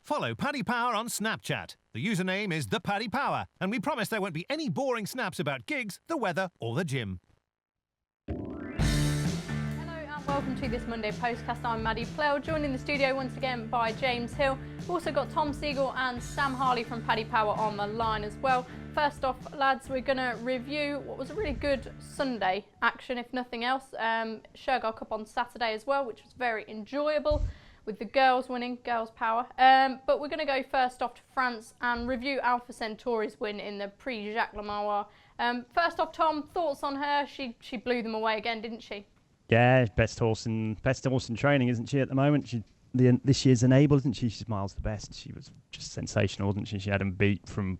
Follow Paddy Power on Snapchat. The username is @ThePaddyPower, and we promise there won't be any boring snaps about gigs, the weather, or the gym. Hello and welcome to this Monday Postcast. I'm Maddie Plell, joined in the studio once again by James Hill. We've also got Tom Siegel and Sam Harley from Paddy Power on the line as well. First off, lads, we're going to review what was a really good Sunday action, if nothing else. Shergar Cup on Saturday as well, which was very enjoyable, with the girls winning, girls power. But we're going to go first off to France and review Alpha Centauri's win in the Prix Jacques Lemoyne. First off, Tom, thoughts on her? She blew them away again, didn't she? Yeah, best horse in training, isn't she, at the moment? This year's Enable, isn't she? She's miles the best. She was just sensational, wasn't she? She had him beat from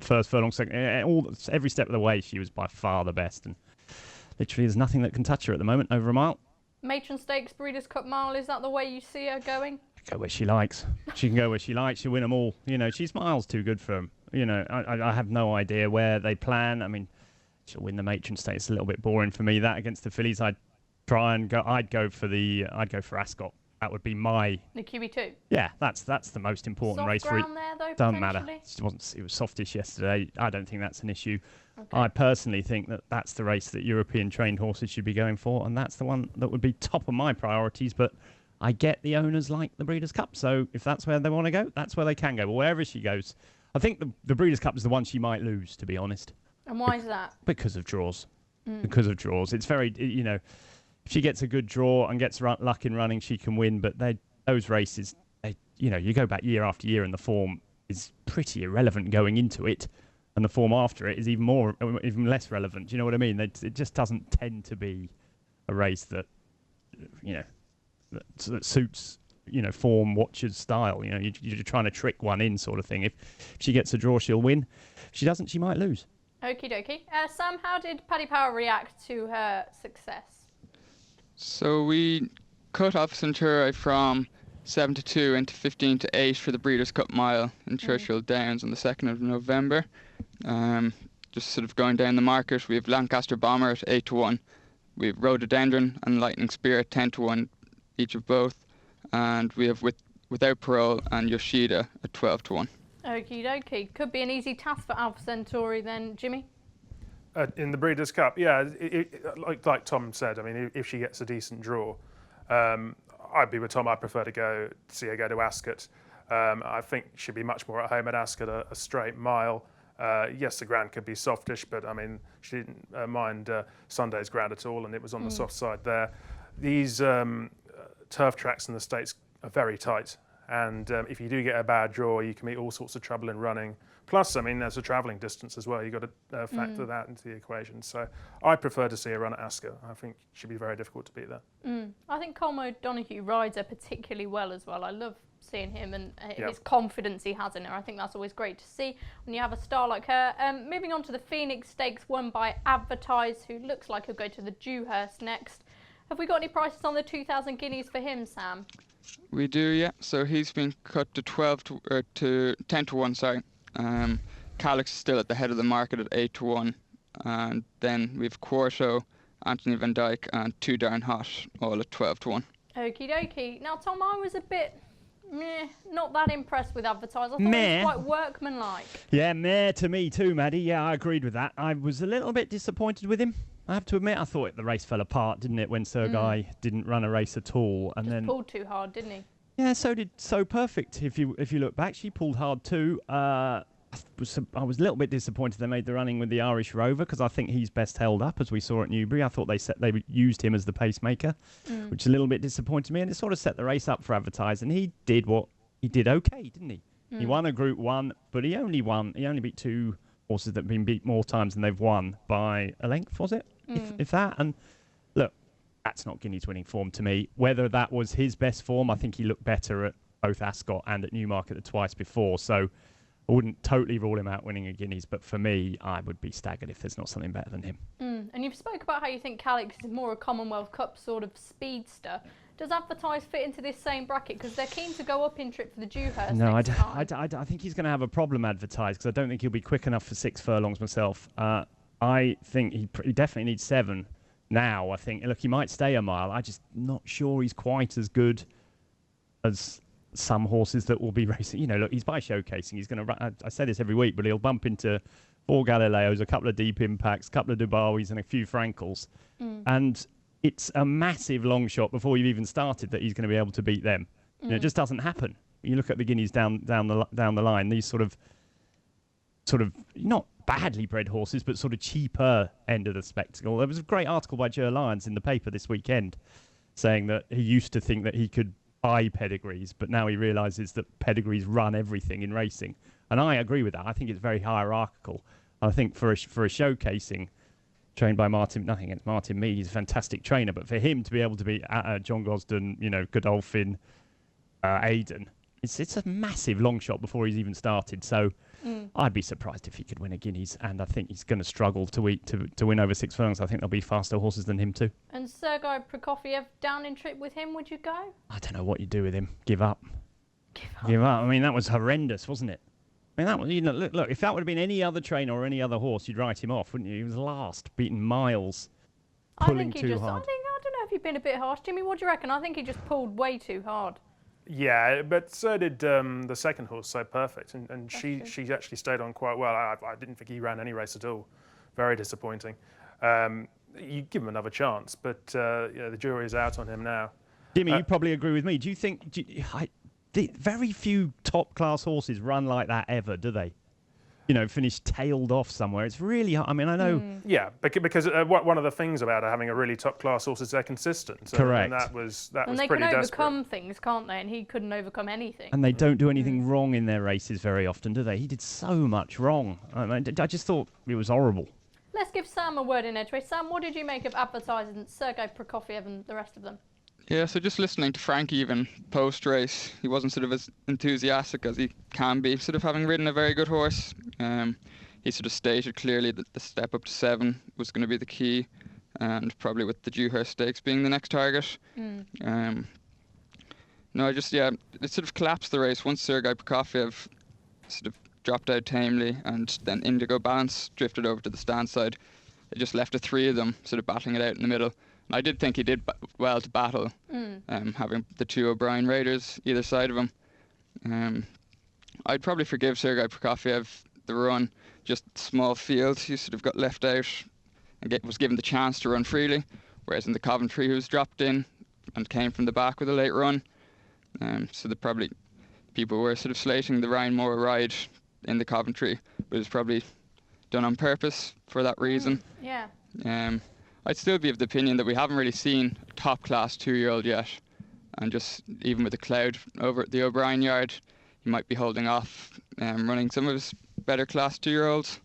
first furlong, second, every step of the way. She was by far the best, and literally there's nothing that can touch her at the moment over a mile. Matron Stakes, Breeders' Cup Mile, is that the way you see her going? Go where she likes. She can go where she likes. She'll win them all. You know, she's miles too good for them. You know, I have no idea where they plan. I mean, she'll win the Matron Stakes. It's a little bit boring for me. That against the fillies, I'd go for Ascot. That would be the QB2. Yeah, that's the most important Soft race for it. ground there, though, Doesn't matter. It was softish yesterday. I don't think that's an issue. Okay. I personally think that's the race that European trained horses should be going for, and that's the one that would be top of my priorities. But I get the owners like the Breeders' Cup, so if that's where they want to go, that's where they can go. But wherever she goes, I think the Breeders' Cup is the one she might lose, to be honest. And why is that? Because of draws. Because of draws. It's very, if she gets a good draw and gets luck in running, she can win. But those races, you go back year after year, and the form is pretty irrelevant going into it, and the form after it is even less relevant. Do you know what I mean? It just doesn't tend to be a race that suits form watchers' style. You're trying to trick one in, sort of thing. If she gets a draw, she'll win. If she doesn't, she might lose. Okie dokie. Sam, how did Paddy Power react to her success? So we cut off Centauri from 7-2 into 15-8 for the Breeders' Cup Mile in Churchill Downs on the 2nd of November. Just sort of going down the market, we have Lancaster Bomber at 8-1. We have Rhododendron and Lightning Spear at 10-1, each of both. And we have Without Parole and Yoshida at 12-1. Okie dokie. Could be an easy task for Alpha Centauri then, Jimmy? In the Breeders' Cup, yeah, like Tom said, I mean, if she gets a decent draw, I'd be with Tom. I prefer to see her go to Ascot. I think she'd be much more at home at Ascot, a straight mile. Yes, the ground could be softish, but I mean, she didn't mind Sunday's ground at all, and it was on the soft side there. These turf tracks in the States are very tight, and if you do get a bad draw, you can meet all sorts of trouble in running. Plus, I mean, there's a travelling distance as well. You've got to factor that into the equation. So I prefer to see her run at Ascot. I think she'd be very difficult to beat there. I think Colm O'Donoghue rides her particularly well as well. I love seeing him and his confidence he has in her. I think that's always great to see when you have a star like her. Moving on to the Phoenix Stakes, won by Advertise, who looks like he'll go to the Dewhurst next. Have we got any prices on the 2,000 guineas for him, Sam? We do, yeah. So he's been cut to 10-1. Sorry. Calix is still at the head of the market at 8-1, and then we've Quarto, Anthony Van Dyke, and Too Darn Hot, all at 12-1. Okie dokie. Now, Tom, I was a bit not that impressed with Advertise. I thought it was quite workmanlike. Yeah, meh to me too, Maddie. Yeah, I agreed with that. I was a little bit disappointed with him. I have to admit, I thought the race fell apart, didn't it, when Sergei didn't run a race at all, and then pulled too hard, didn't he? Yeah, so did So Perfect. If you look back, she pulled hard too. I was a little bit disappointed they made the running with the Irish Rover, because I think he's best held up, as we saw at Newbury. I thought they used him as the pacemaker, which a little bit disappointed me, and it sort of set the race up for Advertise. And he did okay, didn't he? He won a Group 1, but he only beat two horses that have been beat more times than they've won by a length, was it? If that. And look, that's not Guineas winning form to me. Whether that was his best form, I think he looked better at both Ascot and at Newmarket the twice before. So I wouldn't totally rule him out winning a Guineas, but for me, I would be staggered if there's not something better than him. And you've spoke about how you think Calix is more a Commonwealth Cup sort of speedster. Does Advertise fit into this same bracket? Because they're keen to go up in trip for the Dewhurst. No, I think he's going to have a problem, Advertise, because I don't think he'll be quick enough for 6 furlongs myself. I think he definitely needs 7 now. I think, look, he might stay a mile. I'm just not sure he's quite as good as some horses that will be racing. You know, look, he's by showcasing. He's going to run. I say this every week, but he'll bump into 4 Galileos, a couple of Deep Impacts, a couple of Dubawis, and a few Frankels. And it's a massive long shot before you've even started that he's going to be able to beat them. You know, it just doesn't happen. You look at the Guineas down the line. These sort of not badly bred horses, but sort of cheaper end of the spectacle. There was a great article by Joe Lyons in the paper this weekend saying that he used to think that he could buy pedigrees, but now he realises that pedigrees run everything in racing. And I agree with that. I think it's very hierarchical. I think for a showcasing trained by Martin, nothing against Martin Mead, he's a fantastic trainer, but for him to be able to beat John Gosden, you know, Godolphin, Aidan, it's a massive long shot before he's even started. So I'd be surprised if he could win a Guineas, and I think he's going to struggle to win over 6 furlongs. I think there'll be faster horses than him too. And Sergei Prokofiev down in trip with him, would you go? I don't know what you do with him. Give up. Give up. I mean, that was horrendous, wasn't it? I mean, that was, you know, look, if that would have been any other trainer or any other horse, you'd write him off, wouldn't you? He was last, beaten miles, pulling too hard. I don't know if you've been a bit harsh. Jimmy, what do you reckon? I think he just pulled way too hard. Yeah, but so did the second horse, So Perfect, and she actually stayed on quite well. I didn't think he ran any race at all. Very disappointing. You give him another chance, but the jury's out on him now. Jimmy, you probably agree with me. Do you think very few top-class horses run like that ever, do they? You know, finish tailed off somewhere. It's really hard. I mean, I know... Yeah, because one of the things about having a really top-class horse is they're consistent. Correct. And that was and pretty desperate. they can overcome things, can't they? And he couldn't overcome anything. And they don't do anything wrong in their races very often, do they? He did so much wrong. I just thought it was horrible. Let's give Sam a word in edgeways. Sam, what did you make of advertising Sergei Prokofiev and the rest of them? Yeah, so just listening to Frank even post-race, he wasn't sort of as enthusiastic as he can be, sort of having ridden a very good horse. He sort of stated clearly that the step up to 7 was going to be the key, and probably with the Dewhurst Stakes being the next target. It sort of collapsed the race once Sergei Prokofiev sort of dropped out tamely, and then Indigo Balance drifted over to the stand side. It just left the 3 of them sort of battling it out in the middle. I did think he did well to battle, having the 2 O'Brien Raiders either side of him. I'd probably forgive Sergei Prokofiev the run, just small field. He sort of got left out and was given the chance to run freely, whereas in the Coventry he was dropped in and came from the back with a late run. So people were sort of slating the Ryan Moore ride in the Coventry, but it was probably done on purpose for that reason. Yeah. I'd still be of the opinion that we haven't really seen a top-class 2-year-old yet. And just even with the cloud over at the O'Brien yard, he might be holding off running some of his better class 2-year-olds.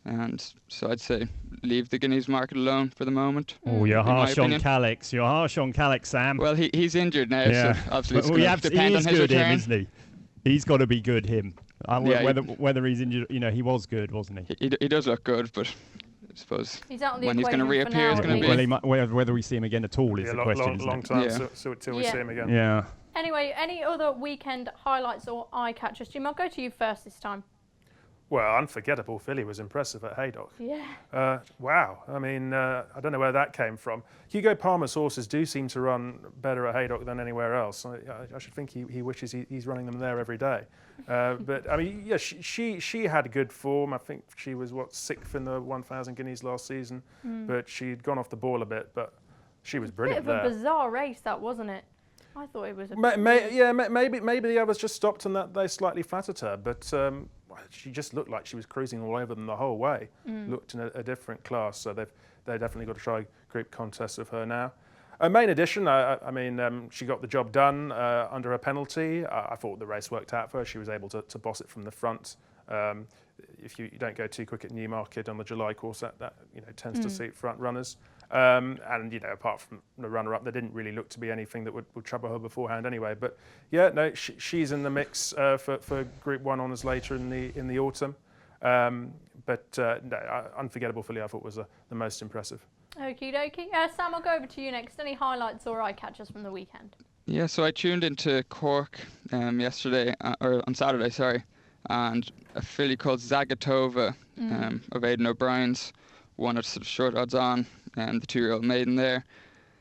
And so I'd say leave the Guineas market alone for the moment. Oh, you're harsh on Calix. You're harsh on Calix, Sam. Well, he's injured now, so obviously it's going to depend on his return. Isn't he? He's got to be good, him. Whether he's injured, you know, he was good, wasn't he? He does look good, but... I suppose he's out of the when he's going to reappear, it's going to be... whether we see him again at all is the question. Long time till we see him again. Yeah. Anyway, any other weekend highlights or eye catchers? Jim, I'll go to you first this time. Well, Unforgettable Filly was impressive at Haydock. Yeah. Wow. I mean, I don't know where that came from. Hugo Palmer's horses do seem to run better at Haydock than anywhere else. I should think he wishes he's running them there every day. But I mean, yeah, she had good form. I think she was 6th in the 1,000 Guineas last season, but she'd gone off the ball a bit. But she was brilliant there. Bit of a bizarre race, that wasn't it? I thought it was. Maybe the others just stopped and that they slightly flattered her, but. She just looked like she was cruising all over them the whole way. Looked in a different class, so they've definitely got to try group contests of her now. Main edition, she got the job done under a penalty. I thought the race worked out for her. She was able to boss it from the front. If you don't go too quick at Newmarket on the July course, that tends to suit front runners. And apart from the runner-up, there didn't really look to be anything that would trouble her beforehand anyway. But yeah, no, she's in the mix for Group 1 honours later in the autumn. Unforgettable Filly I thought was the most impressive. Okie dokie. Sam, I'll go over to you next. Any highlights or eye catchers from the weekend? Yeah, so I tuned into Cork yesterday, or on Saturday, sorry, and a filly called Zagatova of Aidan O'Brien's won at sort of short odds on, and the 2-year-old maiden there.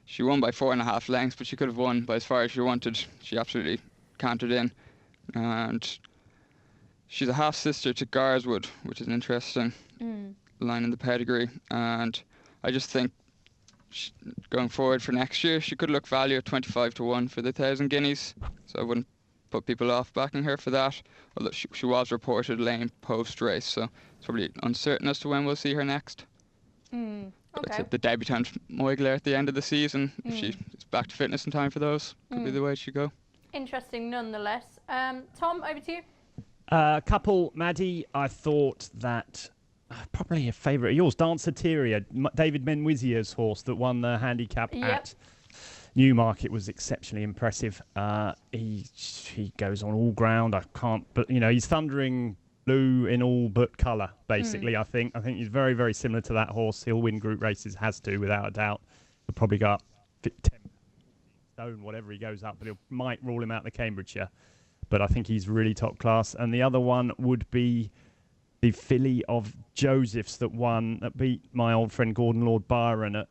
She won by 4.5 lengths, but she could have won by as far as she wanted. She absolutely cantered in. And she's a half-sister to Garswood, which is an interesting line in the pedigree. And I just think going forward for next year, she could look value at 25-1 for the 1,000 guineas. So I wouldn't put people off backing her for that. Although she was reported lame post-race, so it's probably uncertain as to when we'll see her next. Okay. But the debutant Moigler at the end of the season, if she is back to fitness in time for those, could be the way she go. Interesting nonetheless. Tom, over to you. Couple, Maddie, I thought that probably a favourite of yours, Danceteria, David Menwizier's horse that won the handicap at Newmarket, was exceptionally impressive. He goes on all ground. But he's thundering blue in all but colour, basically. I think he's very, very similar to that horse. He'll win group races, has to, without a doubt. He'll probably go up 10 stone, whatever he goes up, but might rule him out the Cambridgeshire. But I think he's really top class. And the other one would be the filly of Joseph's that beat my old friend Gordon Lord Byron at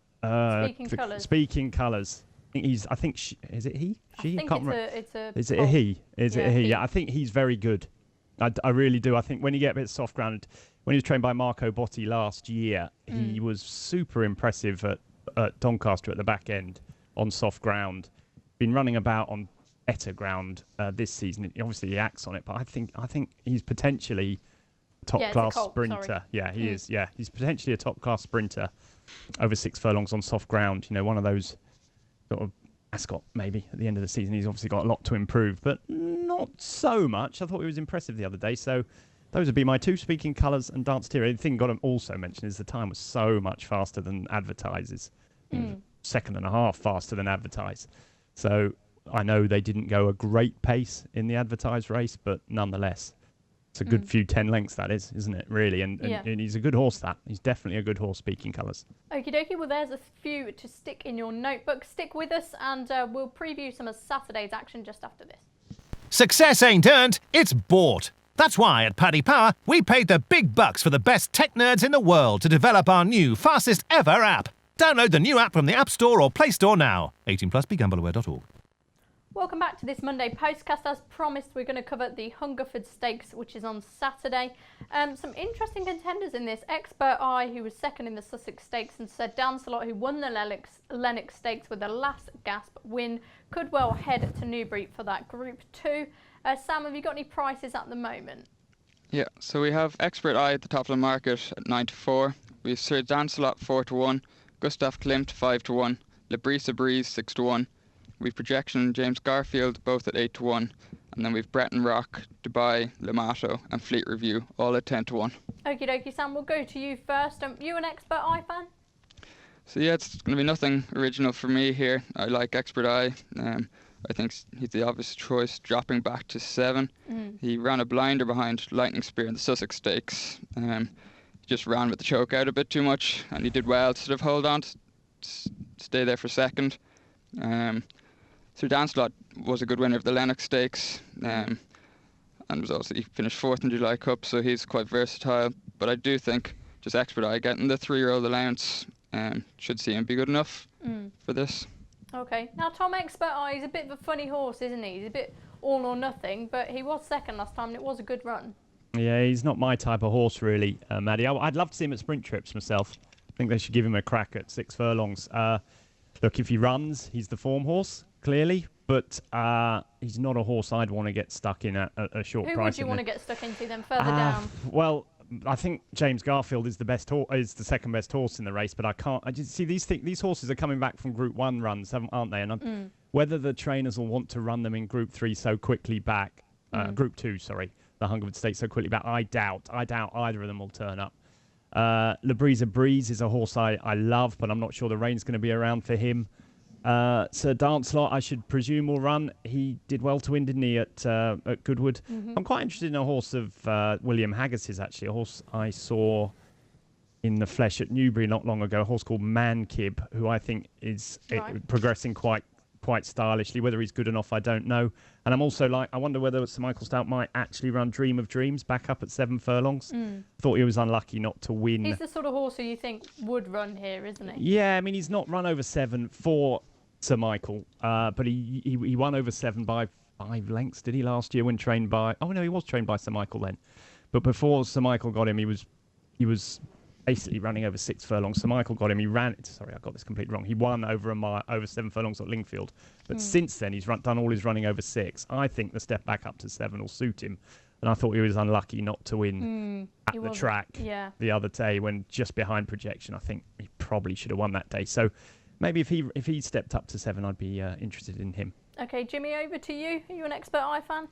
Speaking Colours. Is it he? She? I think it's a Is it a he? Is it a he? Yeah, I think he's very good. I really do. I think when you get a bit soft grounded, when he was trained by Marco Botti last year, he was super impressive at Doncaster at the back end on soft ground. Been running about on better ground this season. Obviously, he acts on it, but I think he's potentially a top-class sprinter. Sorry. Yeah, he is. Yeah, he's potentially a top-class sprinter over 6 furlongs on soft ground. One of those sort of Ascot maybe at the end of the season. He's obviously got a lot to improve, but not so much. I thought he was impressive the other day. So those would be my two, Speaking Colours and Danceteria. The thing got to also mention is the time was so much faster than advertises. Second and a half faster than advertised. So I know they didn't go a great pace in the advertised race, but nonetheless, it's a good few 10 lengths, that is, isn't it, really? And he's a good horse, that. He's definitely a good horse, Speaking Colours. Okie dokie, well, there's a few to stick in your notebook. Stick with us, and we'll preview some of Saturday's action just after this. Success ain't earned, it's bought. That's why at Paddy Power, we paid the big bucks for the best tech nerds in the world to develop our new fastest ever app. Download the new app from the App Store or Play Store now. 18+, begambleaware.org. Welcome back to this Monday Postcast. As promised, we're going to cover the Hungerford Stakes, which is on Saturday. Some interesting contenders in this. Expert Eye, who was second in the Sussex Stakes, and Sir Dancelot, who won the Lennox Stakes with a last gasp win, could well head to Newbury for that Group 2. Sam, have you got any prices at the moment? Yeah, so we have Expert Eye at the top of the market at 9-4. We have Sir Dancelot 4-1, Gustav Klimt 5-1, Labrisa Breeze 6-1. We've Projection James Garfield both at 8-1, and then we've Breton Rock, Dubai, Lamato, and Fleet Review all at 10-1. Okie dokie, Sam, we'll go to you first. You an Expert Eye fan? So yeah, it's going to be nothing original for me here. I like Expert Eye. I think he's the obvious choice, dropping back to 7. He ran a blinder behind Lightning Spear in the Sussex Stakes. He just ran with the choke out a bit too much, and he did well to sort of hold on to stay there for second. Sir Dancelot was a good winner of the Lennox Stakes, and was also, he finished 4th in July Cup, so he's quite versatile. But I do think just Expert Eye getting the 3-year-old allowance should see him be good enough for this. Okay. Now, Tom, Expert Eye, he's a bit of a funny horse, isn't he? He's a bit all or nothing, but he was second last time, and it was a good run. Yeah, he's not my type of horse, really, Maddie. I'd love to see him at sprint trips myself. I think they should give him a crack at 6 furlongs. Look, if he runs, he's the form horse, clearly, but he's not a horse I'd want to get stuck in at a short price. Who would you want to get stuck into then, further down? Well, I think James Garfield is the second best horse in the race, but I just see these horses are coming back from Group 1 runs, aren't they? And whether the trainers will want to run them in Group 3 so quickly back, Group 2, sorry, the Hungerford Stakes so quickly back, I doubt either of them will turn up. Labrisa Breeze is a horse I love, but I'm not sure the rain's going to be around for him. Sir Dancelot, I should presume, will run. He did well to win, didn't he, at Goodwood? I'm quite interested in a horse of William Haggis's, actually, a horse I saw in the flesh at Newbury not long ago, a horse called Mankib, who I think is progressing quite stylishly. Whether he's good enough, I don't know. And I'm also I wonder whether Sir Michael Stout might actually run Dream of Dreams back up at 7 furlongs. Thought he was unlucky not to win. He's the sort of horse who you think would run here, isn't he? Yeah, I mean, he's not run over 7 for Sir Michael, but he won over 7 by 5 lengths, did he, last year when trained by... Oh, no, he was trained by Sir Michael then. But before Sir Michael got him, he was basically running over 6 furlongs. Sir Michael got him. He ran... Sorry, I got this completely wrong. He won over a mile, over 7 furlongs at Lingfield. But since then, he's done all his running over 6. I think the step back up to 7 will suit him. And I thought he was unlucky not to win at the track the other day when just behind projection. I think he probably should have won that day. So maybe if he stepped up to 7, I'd be interested in him. Okay, Jimmy, over to you. Are you an Expert Eye fan?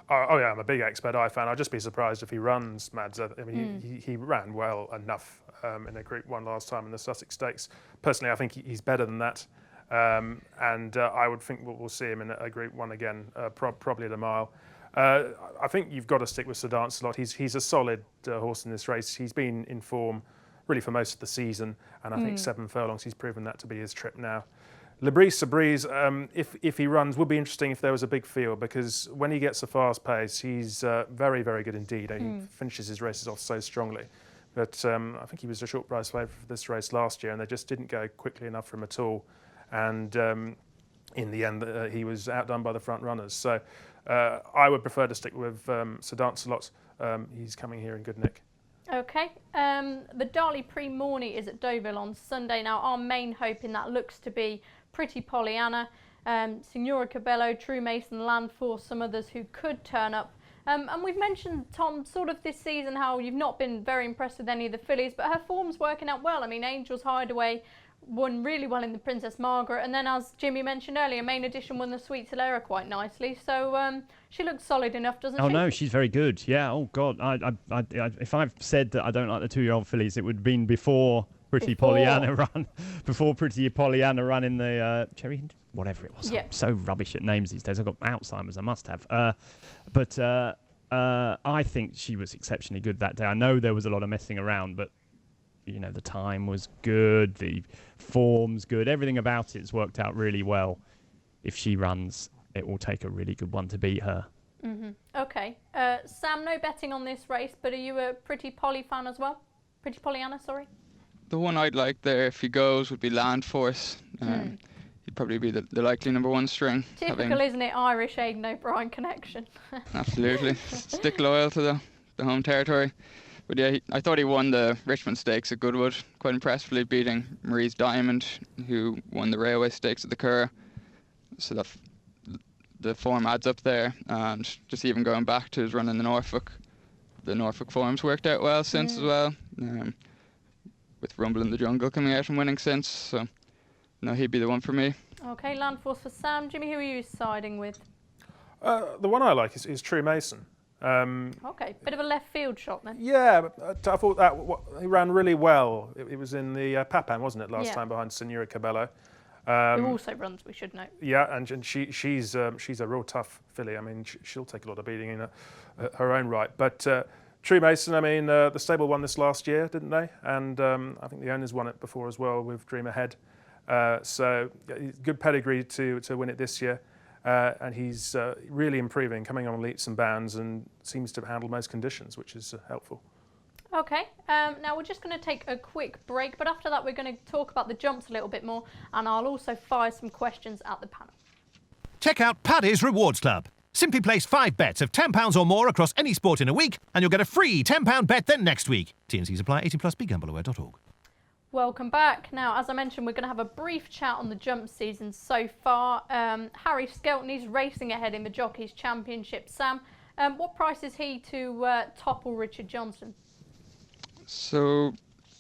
Oh yeah, I'm a big Expert Eye fan. I'd just be surprised if he runs, Mads. I mean, he ran well enough in a Group 1 last time in the Sussex Stakes. Personally, I think he's better than that. And I would think we'll see him in a Group 1 again, probably at a mile. I think you've got to stick with Sir Lancelot. He's a solid horse in this race. He's been in form really for most of the season, and I think 7 furlongs, he's proven that to be his trip now. Le Brise, if he runs, would be interesting if there was a big field, because when he gets a fast pace, he's very, very good indeed. He finishes his races off so strongly. But I think he was a short price favourite for this race last year, and they just didn't go quickly enough for him at all. And in the end, he was outdone by the front runners. So I would prefer to stick with Sir Lancelot. He's coming here in good nick. Okay, the Darley Prix Morny is at Deauville on Sunday. Now, our main hope in that looks to be Pretty Pollyanna, Signora Cabello, True Mason, Landforce, some others who could turn up. And we've mentioned, Tom, sort of this season how you've not been very impressed with any of the fillies, but her form's working out well. I mean, Angel's Hideaway won really well in the Princess Margaret, and then, as Jimmy mentioned earlier, Main Edition won the Sweet Solera quite nicely. So she looks solid enough, doesn't she? Oh no, she's very good. Yeah. Oh God, I if I've said that I don't like the 2-year-old fillies, it would have been before Pretty Pollyanna run, before Pretty Pollyanna run in the Cherry, whatever it was. Yeah. I'm so rubbish at names these days. I've got Alzheimer's. I must have. But I think she was exceptionally good that day. I know there was a lot of messing around, but you know, the time was good, the form's good, everything about it's worked out really well. If she runs, it will take a really good one to beat her. Okay. Sam, no betting on this race, but are you a Pretty Polly fan as well? Pretty Pollyanna, sorry. The one I'd like there, if he goes, would be Landforce. He'd probably be the likely number 1 string. Typical, isn't it? Irish Aidan O'Brien connection. Absolutely. Stick loyal to the home territory. But yeah, I thought he won the Richmond Stakes at Goodwood quite impressively, beating Marie's Diamond, who won the Railway Stakes at the Curragh. So that the form adds up there. And just even going back to his run in the Norfolk form's worked out well since as well. With Rumble in the Jungle coming out and winning since. So, no, he'd be the one for me. Okay, Landforce for Sam. Jimmy, who are you siding with? The one I like is True Mason. Okay, bit of a left field shot then. Yeah, but I thought that he ran really well. It was in the Papan, wasn't it, last time behind Signora Cabello. Who also runs, we should note. Yeah, and she's a real tough filly. I mean, she'll take a lot of beating in her own right. But True Mason, I mean, the stable won this last year, didn't they? And I think the owners won it before as well with Dream Ahead. So good pedigree to win it this year. And he's really improving, coming on leaps and bounds, and seems to handle most conditions, which is helpful. Okay, now we're just going to take a quick break, but after that we're going to talk about the jumps a little bit more, and I'll also fire some questions at the panel. Check out Paddy's Rewards Club. Simply place 5 bets of £10 or more across any sport in a week, and you'll get a free £10 bet then next week. T&Cs apply. 18+, begambleaware.org. Welcome back. Now, as I mentioned, we're going to have a brief chat on the jump season so far. Harry Skelton is racing ahead in the Jockeys Championship. Sam, what price is he to topple Richard Johnson? So,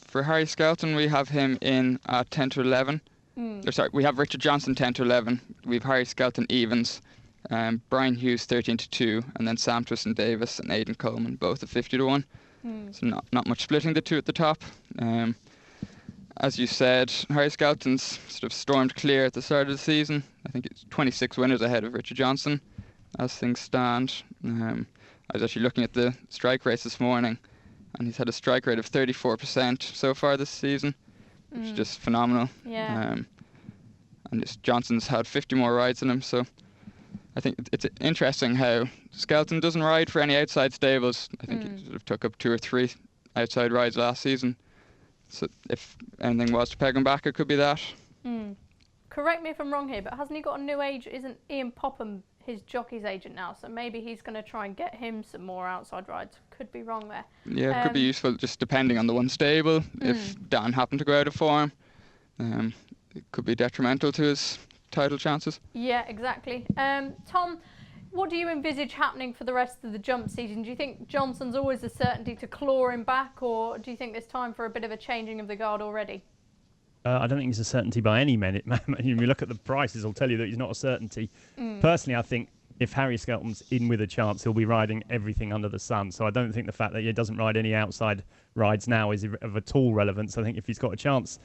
for Harry Skelton, we have him in at 10 to 11. We have Richard Johnson 10 to 11. We have Harry Skelton evens. Brian Hughes 13 to 2, and then Sam Twiston-Davis and Aidan Coleman both at 50 to 1. So not much splitting the two at the top. As you said, Harry Skelton's sort of stormed clear at the start of the season. I think it's 26 winners ahead of Richard Johnson as things stand. I was actually looking at the strike race this morning, and he's had a strike rate of 34% so far this season, which is just phenomenal. Yeah. And just Johnson's had 50 more rides than him, so I think it's interesting how Skelton doesn't ride for any outside stables. I think he sort of took up 2 or 3 outside rides last season. So if anything was to peg him back, it could be that. Correct me if I'm wrong here, but hasn't he got a new age? Isn't Ian Popham his jockey's agent now, so maybe he's going to try and get him some more outside rides. Could be wrong there. Yeah, it could be useful just depending on the one stable. If Dan happened to go out of form, it could be detrimental to his title chances. Yeah, exactly. Tom, what do you envisage happening for the rest of the jump season? Do you think Johnson's always a certainty to claw him back, or do you think there's time for a bit of a changing of the guard already? I don't think he's a certainty by any minute. If you look at the prices, I'll tell you that he's not a certainty. Personally, I think if Harry Skelton's in with a chance, he'll be riding everything under the sun. So I don't think the fact that he doesn't ride any outside rides now is of at all relevance. I think if he's got a chance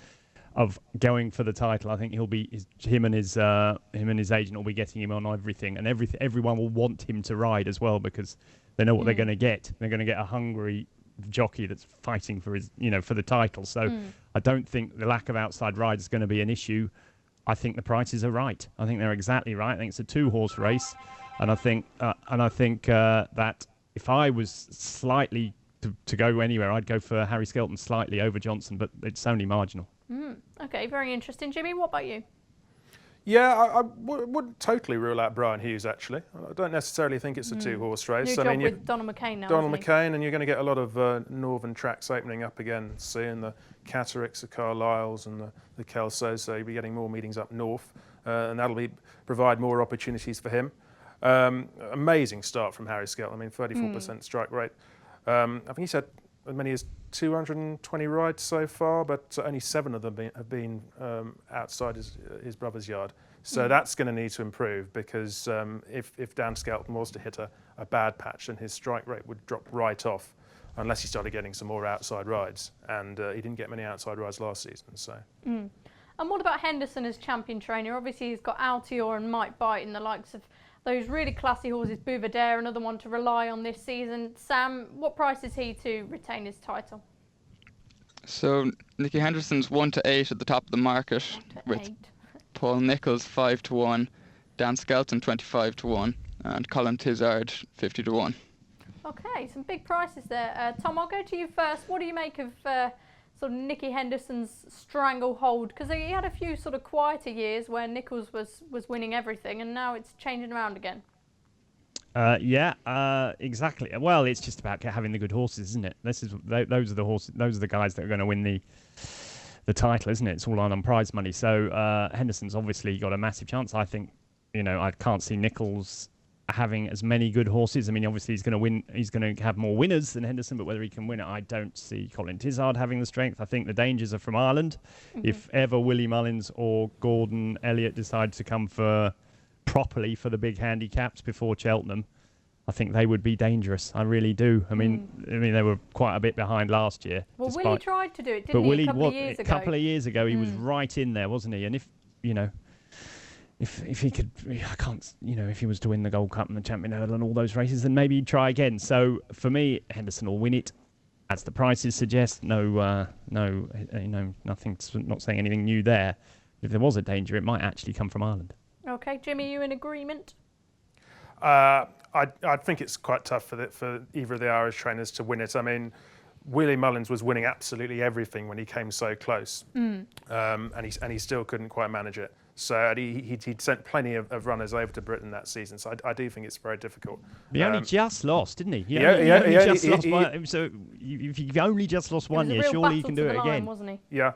of going for the title, I think he'll be him and his agent will be getting him on everything, and everyone will want him to ride as well because they know what they're going to get. They're going to get a hungry jockey that's fighting for his, for the title. So I don't think the lack of outside rides is going to be an issue. I think the prices are right. I think they're exactly right. I think it's a 2-horse race, and I think that if I was slightly to go anywhere, I'd go for Harry Skelton slightly over Johnson, but it's only marginal. Okay, very interesting. Jimmy, what about you? Yeah, I wouldn't totally rule out Brian Hughes, actually. I don't necessarily think it's a 2-horse race. New job with Donald McCain now. Donald McCain, and you're going to get a lot of northern tracks opening up again soon. The Catterick's, the Carlisles, and the Kelsos. So you'll be getting more meetings up north, and that'll provide more opportunities for him. Amazing start from Harry Skelton. I mean, 34% strike rate. I think he's had as many as 220 rides so far, but only 7 of them have been outside his brother's yard. So that's going to need to improve because if Dan Skelton was to hit a bad patch, then his strike rate would drop right off unless he started getting some more outside rides. And he didn't get many outside rides last season. So. And what about Henderson as champion trainer? Obviously, he's got Altior and Mike Byton, the likes of those really classy horses. Bouvedere, another one to rely on this season. Sam, what price is he to retain his title? So Nicky Henderson's 1 to 8 at the top of the market, with Paul Nicholls 5 to 1, Dan Skelton 25 to 1, and Colin Tizard 50 to 1. Okay, some big prices there. Tom, I'll go to you first. What do you make of sort of Nicky Henderson's stranglehold? Because he had a few sort of quieter years where Nicholls was winning everything, and now it's changing around again. Exactly. Well, it's just about having the good horses, isn't it? Those are the horses. Those are the guys that are going to win the title, isn't it? It's all on prize money. So Henderson's obviously got a massive chance. I think, I can't see Nicholls having as many good horses. I mean, obviously he's going to win. He's going to have more winners than Henderson, but whether he can win it, I don't see Colin Tizard having the strength. I think the dangers are from Ireland. If ever Willie Mullins or Gordon Elliott decide to come properly for the big handicaps before Cheltenham, I think they would be dangerous. I really do. I mean, they were quite a bit behind last year. Well, Willie tried to do it, didn't he? A couple of years ago, he was right in there, wasn't he? And if he could, I can't, if he was to win the Gold Cup and the Champion Hurdle and all those races, then maybe he'd try again. So for me, Henderson will win it, as the prices suggest. No, nothing. Not saying anything new there. If there was a danger, it might actually come from Ireland. Okay, Jimmy, you in agreement? I think it's quite tough for either of the Irish trainers to win it. I mean, Willie Mullins was winning absolutely everything when he came so close, and he still couldn't quite manage it. So he'd sent plenty of runners over to Britain that season. So I do think it's very difficult. He only just lost, didn't he? He so if you've only just lost one year, surely you can do it again. Wasn't he? Yeah.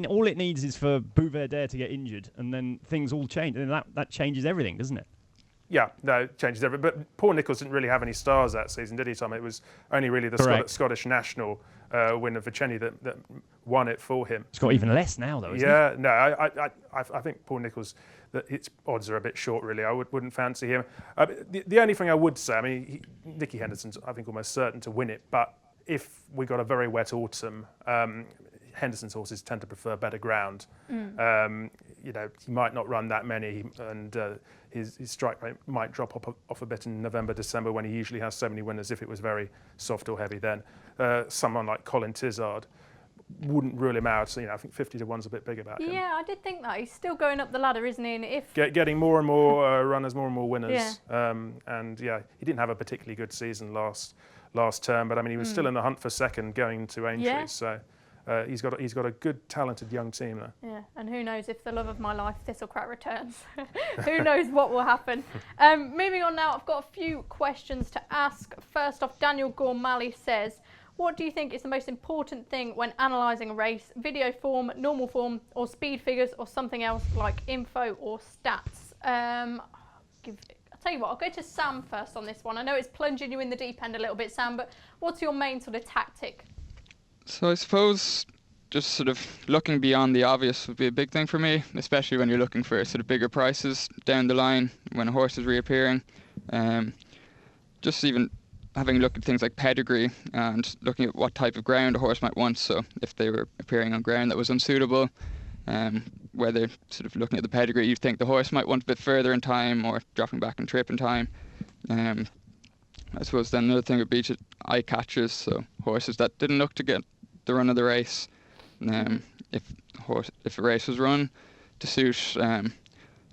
All it needs is for Bouvedere to get injured, and then things all change, and that changes everything, doesn't it? Yeah, no, it changes everything. But Paul Nicholls didn't really have any stars that season, did he, Tom? It was only really the Scottish national winner, Vicenni, that won it for him. It's got even less now, though, isn't it? Yeah, no, I think Paul Nicholls, that its odds are a bit short, really. I wouldn't fancy him. The only thing I would say, I mean, Nicky Henderson's, I think, almost certain to win it. But if we got a very wet autumn, Henderson's horses tend to prefer better ground. He might not run that many, and his strike rate might drop off a bit in November, December, when he usually has so many winners. If it was very soft or heavy, then someone like Colin Tizard wouldn't rule him out. So, I think 50 to 1's a bit big about him. Yeah, I did think that. He's still going up the ladder, isn't he? And if getting more and more runners, more and more winners. Yeah. He didn't have a particularly good season last term, but I mean, he was still in the hunt for second going to Aintree. Yeah. So. he's got a good, talented young team there. Yeah, and who knows if the love of my life, Thistlecrat, returns. Who knows what will happen. Moving on now, I've got a few questions to ask. First off, Daniel Gormally says, what do you think is the most important thing when analysing a race? Video form, normal form, or speed figures, or something else like info or stats? I'll tell you what, I'll go to Sam first on this one. I know it's plunging you in the deep end a little bit, Sam, but what's your main sort of tactic? So I suppose just sort of looking beyond the obvious would be a big thing for me, especially when you're looking for sort of bigger prices down the line when a horse is reappearing. Just even having a look at things like pedigree and looking at what type of ground a horse might want. So if they were appearing on ground that was unsuitable, whether sort of looking at the pedigree, you think the horse might want a bit further in time or dropping back in trip in time. I suppose then another thing would be just eye catchers, so horses that didn't look to get the run of the race. If a race was run to suit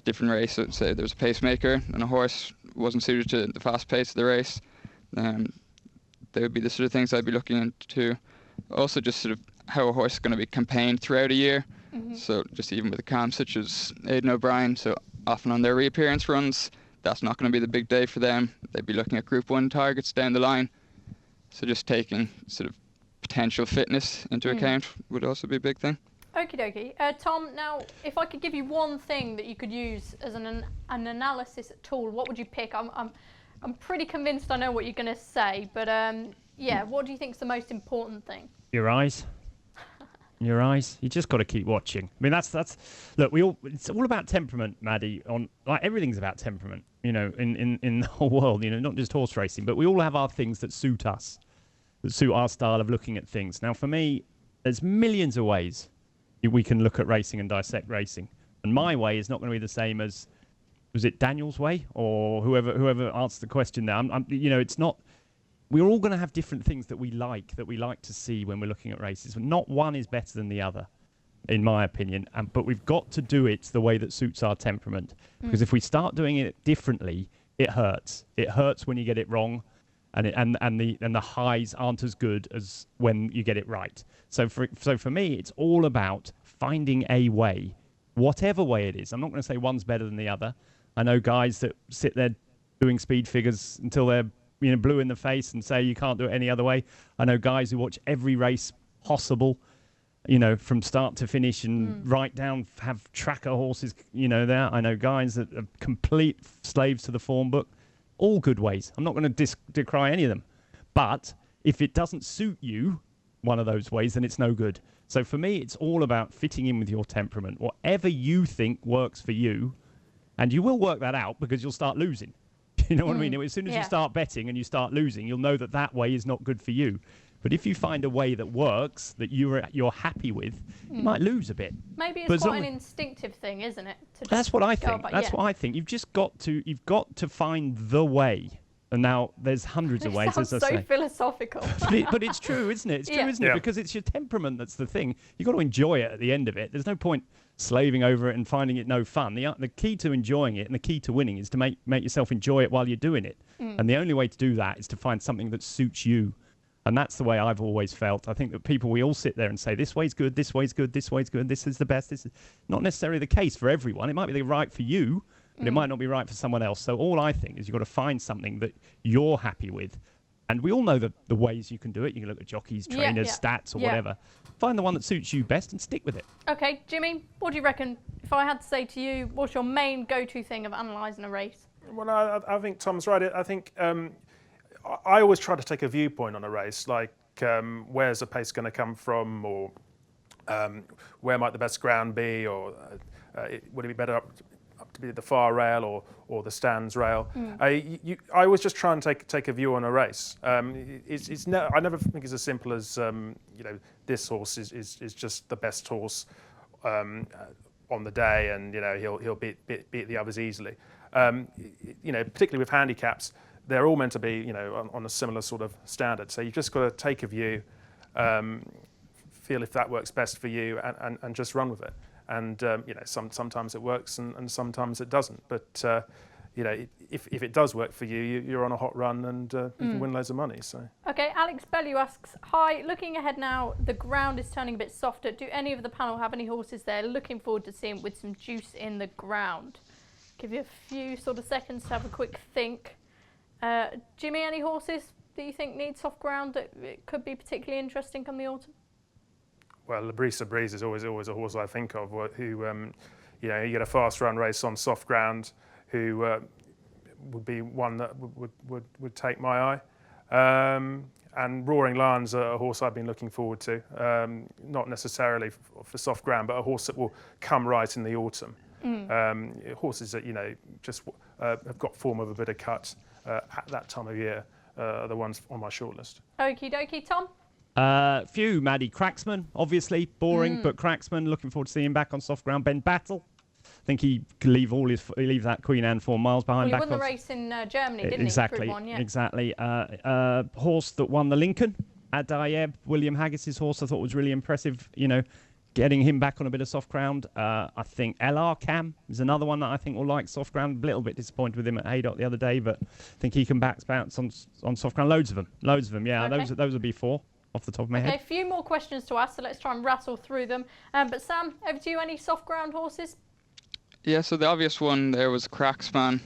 different race, so say there's a pacemaker and a horse wasn't suited to the fast pace of the race, they would be the sort of things I'd be looking into. Also just sort of how a horse is going to be campaigned throughout a year. So just even with a camp such as Aidan O'Brien, so often on their reappearance runs, that's not going to be the big day for them. They'd be looking at Group 1 targets down the line. So just taking sort of potential fitness into account would also be a big thing. Okie dokie. Tom, now, if I could give you one thing that you could use as an analysis tool, what would you pick? I'm pretty convinced I know what you're going to say, but yeah, what do you think is the most important thing? Your eyes. Your eyes. You just got to keep watching. I mean, that's. Look, it's all about temperament, Maddie. Like everything's about temperament. You know, in the whole world. You know, not just horse racing, but we all have our things that suit us, that suit our style of looking at things. Now, for me, there's millions of ways we can look at racing and dissect racing, and my way is not going to be the same as, was it Daniel's way or whoever answered the question there. You know, it's not. We're all going to have different things that we like to see when we're looking at races. Not one is better than the other, in my opinion. But we've got to do it the way that suits our temperament. Because if we start doing it differently, it hurts. It hurts when you get it wrong, and the highs aren't as good as when you get it right. So for me, it's all about finding a way, whatever way it is. I'm not going to say one's better than the other. I know guys that sit there doing speed figures until they're blue in the face and say you can't do it any other way. I know guys who watch every race possible, from start to finish and right down, have tracker horses, there. I know guys that are complete slaves to the form book. All good ways. I'm not going to decry any of them. But if it doesn't suit you, one of those ways, then it's no good. So for me, it's all about fitting in with your temperament. Whatever you think works for you, and you will work that out because you'll start losing. You know what I mean? As soon as you start betting and you start losing, you'll know that way is not good for you. But if you find a way that works, that you're happy with, you might lose a bit. Maybe it's quite an instinctive thing, isn't it? That's what I think. That's what I think. You've got to find the way. And now there's hundreds of ways, as I say. Sounds so philosophical. But it's true, isn't it? It's true, isn't it? Because it's your temperament that's the thing. You've got to enjoy it at the end of it. There's no point slaving over it and finding it no fun. The key to enjoying it and the key to winning is to make yourself enjoy it while you're doing it. And the only way to do that is to find something that suits you. And that's the way I've always felt. I think that we all sit there and say, this way's good, this way's good, this way's good, this is the best. This is not necessarily the case for everyone. It might be the right for you, but it might not be right for someone else. So all I think is you've got to find something that you're happy with. And we all know the ways you can do it. You can look at jockeys, trainers, stats, or whatever. Find the one that suits you best and stick with it. Okay, Jimmy, what do you reckon? If I had to say to you, what's your main go-to thing of analysing a race? Well, I think Tom's right. I think I always try to take a viewpoint on a race, like where's the pace going to come from, or where might the best ground be, or would it be better up to be the far rail or the stands rail? I always just try and take a view on a race. I never think it's as simple as this horse is just the best horse on the day, and he'll beat the others easily. Particularly with handicaps, they're all meant to be on a similar sort of standard. So you've just got to take a view, feel if that works best for you, and just run with it. And sometimes it works and sometimes it doesn't. But if it does work for you, you're on a hot run and you can win loads of money. So. Okay, Alex Bellew asks, hi, looking ahead now, the ground is turning a bit softer. Do any of the panel have any horses they're looking forward to seeing with some juice in the ground? Give you a few sort of seconds to have a quick think. Jimmy, any horses that you think need soft ground that it could be particularly interesting come the autumn? Well, Labrisa Breeze is always a horse I think of who, you get a fast run race on soft ground, who would be one that would take my eye. And Roaring Lion's a horse I've been looking forward to, not necessarily for soft ground, but a horse that will come right in the autumn. Horses that just have got form of a bit of cut at that time of year are the ones on my shortlist. Okie dokie, Tom. Few, Maddie Cracksman, obviously boring, but Cracksman. Looking forward to seeing him back on soft ground. Ben Battle. I think he could leave that Queen Anne 4 miles behind. Well, he won the race in Germany, didn't exactly, he? Group 1, yeah. Exactly. Horse that won the Lincoln, Adayeb, William Haggis's horse, I thought was really impressive. Getting him back on a bit of soft ground. I think LR Cam is another one that I think will like soft ground. A little bit disappointed with him at Haydock the other day, but I think he can bounce on soft ground. Loads of them. Yeah, okay. Those would be 4 off the top of my head. Okay, a few more questions to ask, so let's try and rattle through them. But Sam, over to you. Any soft ground horses? Yeah, so the obvious one there was Cracksman.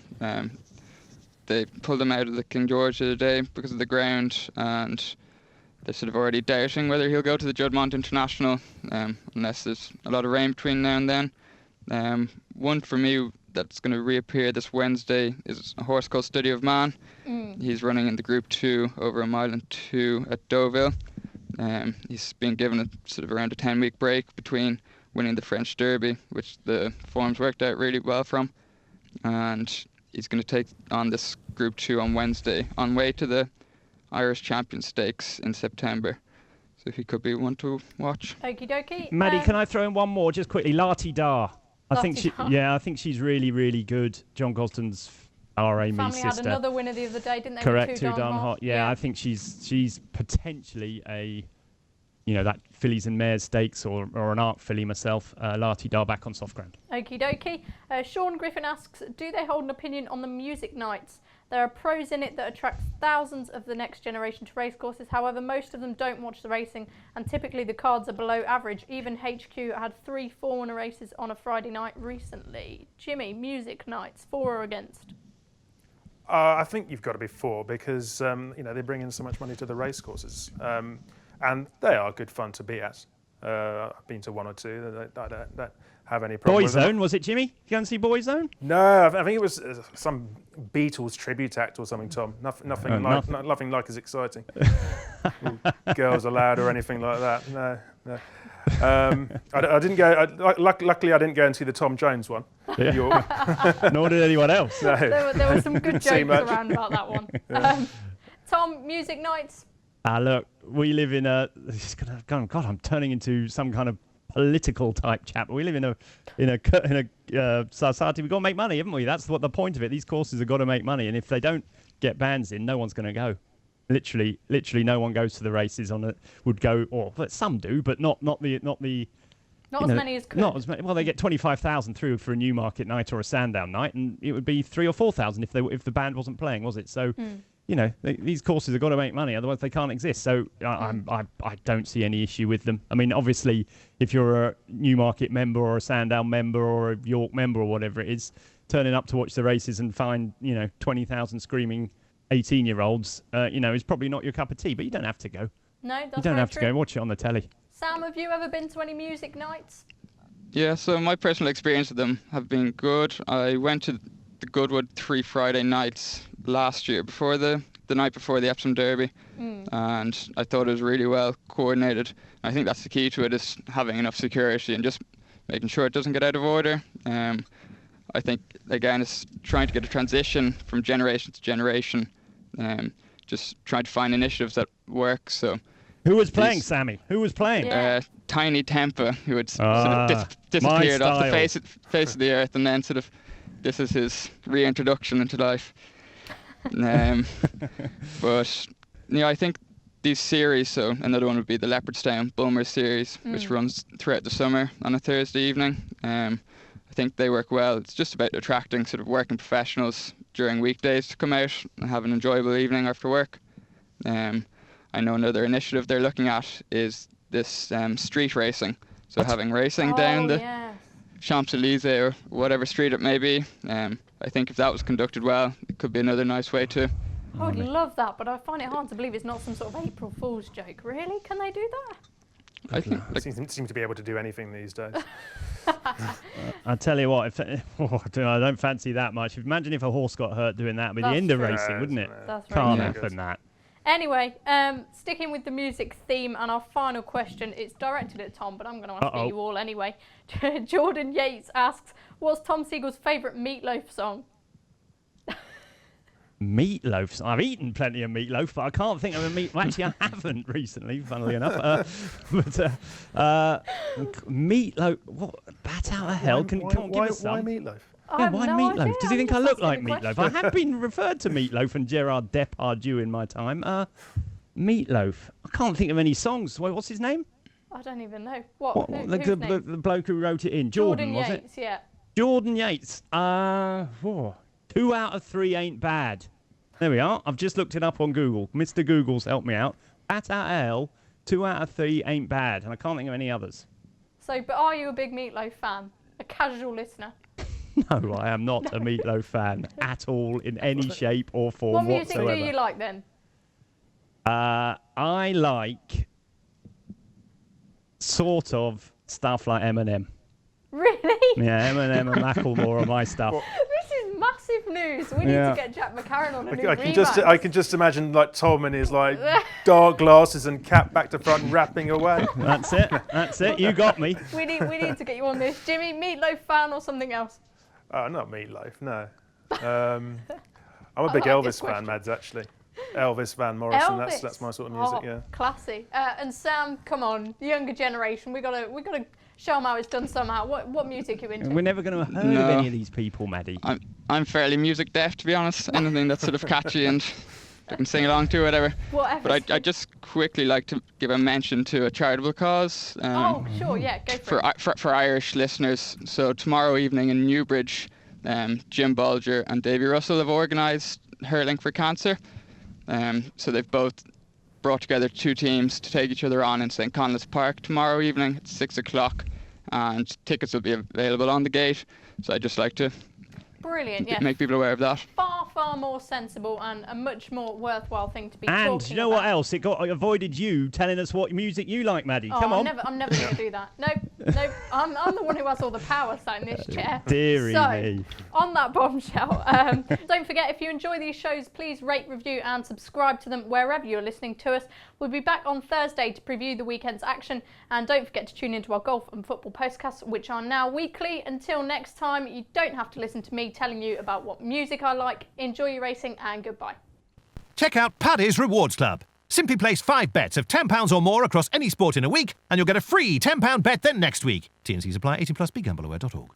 They pulled him out of the King George the other day because of the ground, and they're sort of already doubting whether he'll go to the Juddmonte International, unless there's a lot of rain between now and then. One for me that's going to reappear this Wednesday is a horse called Study of Man. He's running in the Group 2 over a mile and 2 at Deauville. He's been given a sort of around a 10-week break between winning the French Derby, which the forms worked out really well from, and he's going to take on this Group 2 on Wednesday on way to the Irish Champion Stakes in September. So he could be one to watch. Okie dokie. Maddie, can I throw in one more just quickly? Lati Dar. I think she's really, really good. John Gosden's R.A. Me sister. Family had another winner the other day, didn't they? Correct, Too Darn Hot. Yeah, I think she's potentially a, that fillies and mares stakes or an art filly myself. Lati Dar back on soft ground. Okie dokie. Sean Griffin asks, do they hold an opinion on the music nights? There are pros in it that attract thousands of the next generation to racecourses. However, most of them don't watch the racing, and typically the cards are below average. Even HQ had 3 4-winner races on a Friday night recently. Jimmy, music nights, for or against? I think you've got to be for, because they bring in so much money to the racecourses, and they are good fun to be at. I've been to 1 or 2. I don't have any problem. Boyzone, was it, Jimmy? You go and see Boyzone? No, I think it was some Beatles tribute act or something, Tom. Nothing like as exciting. Girls Aloud or anything like that. No. I didn't go. Luckily, I didn't go and see the Tom Jones one. Yeah. Nor did anyone else. No. There were some good jokes around about that one. Tom, music nights. Look, we live in a. God, I'm turning into some kind of political type chap. We live in a society. We've got to make money, haven't we? That's what the point of it. These courses have got to make money, and if they don't get bands in, no one's going to go. Literally, no one goes to the races would go, or some do, but not as many as could. Not as many. Well, they get 25,000 through for a Newmarket night or a Sandown night, and it would be 3,000 or 4,000 if the band wasn't playing, was it? So. These courses have got to make money, otherwise they can't exist. So I don't see any issue with them. I mean, obviously, if you're a Newmarket member or a Sandown member or a York member or whatever it is, turning up to watch the races and find 20,000 screaming 18-year-olds, is probably not your cup of tea. But you don't have to go. No, that's you don't have true. to go. Watch it on the telly. Sam, have you ever been to any music nights? Yeah, so my personal experience with them have been good. I went to the Goodwood 3 Friday nights last year before the night before the Epsom Derby, and I thought it was really well coordinated. I think that's the key to it, is having enough security and just making sure it doesn't get out of order. I think again it's trying to get a transition from generation to generation, just trying to find initiatives that work. So who was playing, Sammy? Who was playing? Tiny Tempa, who had sort of disappeared off the face of the earth, and then sort of this is his reintroduction into life. But I think these series, so another one would be the Leopardstown Bulmer series, which runs throughout the summer on a Thursday evening. I I think they work well. It's just about attracting sort of working professionals during weekdays to come out and have an enjoyable evening after work. I know another initiative they're looking at is this street racing. So having racing down the Champs-Élysées or whatever street it may be. I think if that was conducted well, it could be another nice way too. I would love that, but I find it hard to believe it's not some sort of April Fool's joke. Really? Can they do that? I think Seem to be able to do anything these days. I tell you what, I don't fancy that much. Imagine if a horse got hurt doing that with the end of racing, wouldn't it? That's Can't right. happen that. Anyway, sticking with the music theme, and our final question, it's directed at Tom, but I'm going to ask you all anyway. Jordan Yates asks, what's Tom Siegel's favourite Meatloaf song? Meatloaf. I've eaten plenty of meatloaf, but I can't think of a meat. Well, actually, I haven't recently, funnily enough. Meatloaf. What? Bat out of hell. Come on, give us some. Why meatloaf? Yeah, why Meatloaf? Idea. Does he think I look like Meatloaf? I have been referred to Meatloaf and Gerard Depardieu in my time. Meatloaf. I can't think of any songs. What's his name? I don't even know. What? The bloke who wrote it in. Jordan was Yates, it? Yeah. Jordan Yates. 2 out of 3 ain't bad. There we are. I've just looked it up on Google. Mr. Google's helped me out. Bat out of hell, 2 out of 3 ain't bad. And I can't think of any others. So, but are you a big Meatloaf fan? A casual lister? No, I am not a Meatloaf fan at all in any shape or form What music whatsoever. do you like then? I like sort of stuff like Eminem. Really? Yeah, Eminem and Macklemore are my stuff. This is massive news. We need to get Jack McCarran on a new I can just imagine like Tom in his like dark glasses and cap back to front rapping away. That's it. That's it. You got me. We need to get you on this. Jimmy, Meatloaf fan or something else? Not Meatloaf, no. I'm a big Elvis fan, Mads, actually. Elvis, Van Morrison, Elvis. that's my sort of music, yeah. Classy. And Sam, come on, the younger generation, we gotta show them how it's done somehow. What music are you into? We're never going to have heard of any of these people, Maddie. I'm fairly music deaf, to be honest. Anything that's sort of catchy and I can sing along to, whatever. But I just quickly like to give a mention to a charitable cause. Sure, yeah, go for it. For Irish listeners. So tomorrow evening in Newbridge, Jim Bulger and Davy Russell have organised Hurling for Cancer. So they've both brought together 2 teams to take each other on in St. Conleth's Park tomorrow evening at 6 o'clock, and tickets will be available on the gate. So I'd just like to make people aware of that. Far more sensible and a much more worthwhile thing to be talking about. And you know what else? It avoided you telling us what music you like, Maddie. Come on. I'm never going to do that. Nope. I'm the one who has all the power sat in this chair. Deary me. On that bombshell, don't forget, if you enjoy these shows, please rate, review and subscribe to them wherever you're listening to us. We'll be back on Thursday to preview the weekend's action, and don't forget to tune into our golf and football podcasts, which are now weekly. Until next time, you don't have to listen to me telling you about what music I like. Enjoy your racing and goodbye. Check out Paddy's Rewards Club. Simply place 5 bets of £10 or more across any sport in a week, and you'll get a free £10 bet then next week. T&Cs apply. 18+. BeGambleAware.org.